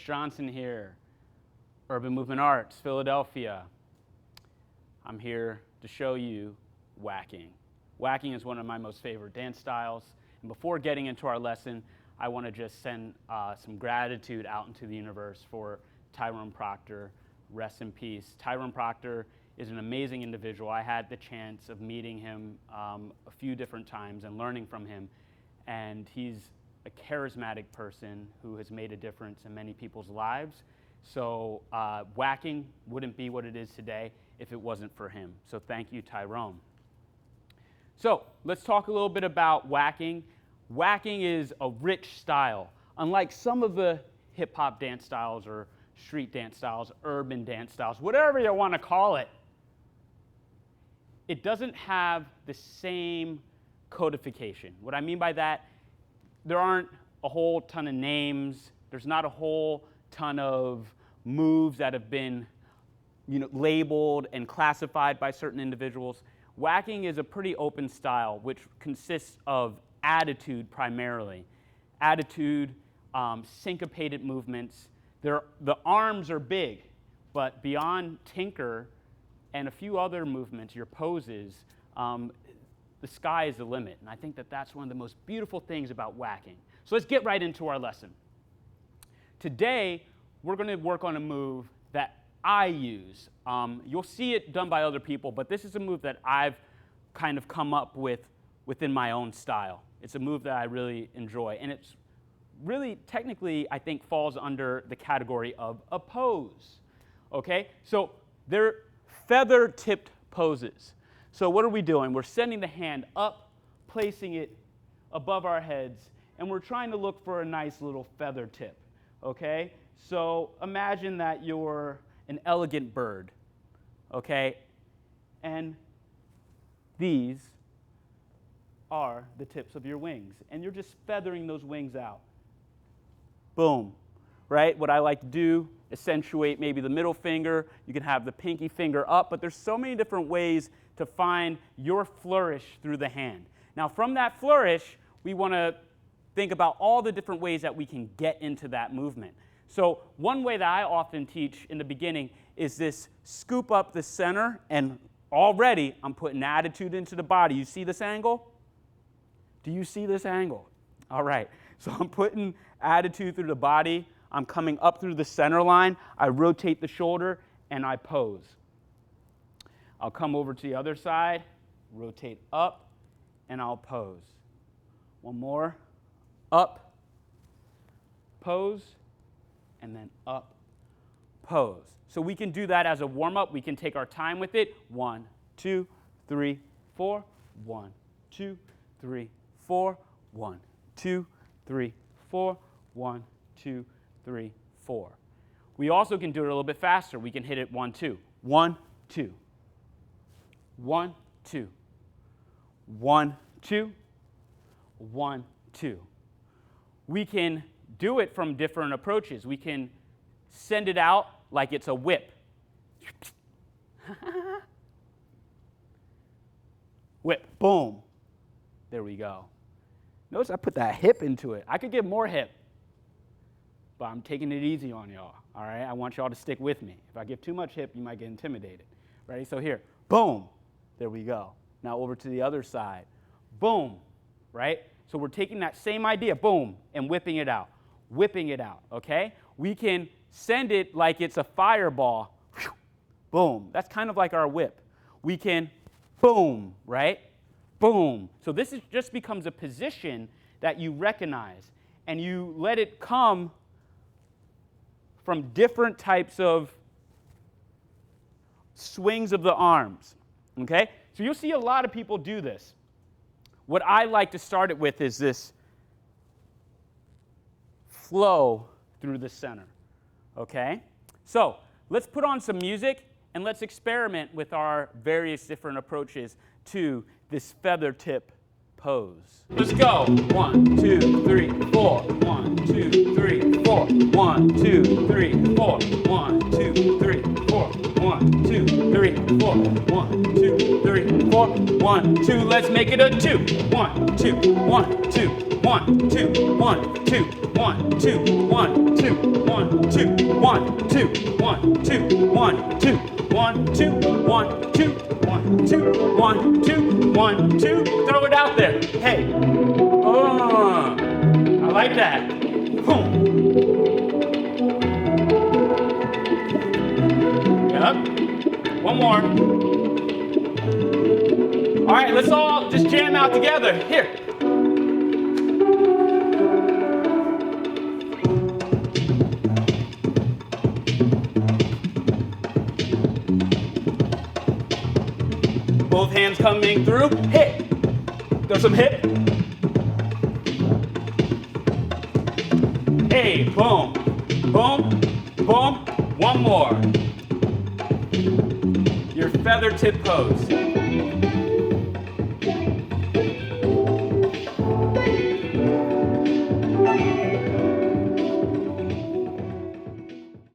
Johnson here, Urban Movement Arts, Philadelphia. I'm here to show you waacking. Waacking is one of my most favorite dance styles. And before getting into our lesson, I want to just send some gratitude out into the universe for Tyrone Proctor. Rest in peace. Tyrone Proctor is an amazing individual. I had the chance of meeting him a few different times and learning from him. And he's a charismatic person who has made a difference in many people's lives. So waacking wouldn't be what it is today if it wasn't for him. So thank you, Tyrone. So let's talk a little bit about waacking. Waacking is a rich style. Unlike some of the hip-hop dance styles or street dance styles, urban dance styles, whatever you want to call it, it doesn't have the same codification. What I mean by that, there aren't a whole ton of names. There's not a whole ton of moves that have been labeled and classified by certain individuals. Waacking is a pretty open style, which consists of attitude primarily. Attitude, syncopated movements. The arms are big, but beyond tinker and a few other movements, your poses, the sky is the limit. And I think that that's one of the most beautiful things about waacking. So let's get right into our lesson. Today, we're going to work on a move that I use. You'll see it done by other people, but this is a move that I've kind of come up with within my own style. It's a move that I really enjoy. And it's really, technically, I think falls under the category of a pose. Okay? So they're feather-tipped poses. So what are we doing? We're sending the hand up, placing it above our heads, and we're trying to look for a nice little feather tip, okay? So imagine that you're an elegant bird, okay? And these are the tips of your wings, and you're just feathering those wings out. Boom, right? What I like to do, accentuate maybe the middle finger. You can have the pinky finger up, but there's so many different ways to find your flourish through the hand. Now, from that flourish, we want to think about all the different ways that we can get into that movement. So one way that I often teach in the beginning is this scoop up the center, and already I'm putting attitude into the body. You see this angle? Do you see this angle? All right. So I'm putting attitude through the body. I'm coming up through the center line. I rotate the shoulder, and I pose. I'll come over to the other side, rotate up, and I'll pose. One more. Up, pose, and then up, pose. So we can do that as a warm-up. We can take our time with it. 1, 2, 3, 4. 1, 2, 3, 4. 1, 2, 3, 4. 1, 2, 3, 4. We also can do it a little bit faster. We can hit it 1, 2. 1, 2. 1, 2. 1, 2. 1, 2. We can do it from different approaches. We can send it out like it's a whip. Whip, boom. There we go. Notice I put that hip into it. I could get more hip, but I'm taking it easy on y'all, all right? I want y'all to stick with me. If I give too much hip, you might get intimidated. Ready? So here, boom. There we go. Now over to the other side. Boom, right? So we're taking that same idea, boom, and whipping it out, okay? We can send it like it's a fireball, boom. That's kind of like our whip. We can boom, right? Boom. So this just becomes a position that you recognize, and you let it come from different types of swings of the arms, okay? So you'll see a lot of people do this. What I like to start it with is this flow through the center, okay? So let's put on some music and let's experiment with our various different approaches to this feather tip pose. Let's go. 1, 2, 3, 4. 1, 2, 3, 4. 1, 2, 3, 4. 1, 2, 3, 4. 1, 2, 3, 4. 1, 2, 3, 4. 1, 2. Let's make it a 2. 1, 2, 1, 2, 1, 2, 1, 2, 1, 2, 1, 2, 1, 2, 1, 2, 1, 2, 1, 2, 1, 2, 1, 2, 1, 2, 1, 2, 1, 2. Throw it out there. Hey. Oh, I like that. Boom. Yep. One more. All right, let's all just jam out together. Here. Both hands coming through. Hip. There's some hip. Hey, boom, boom, boom. One more. Your feather tip pose.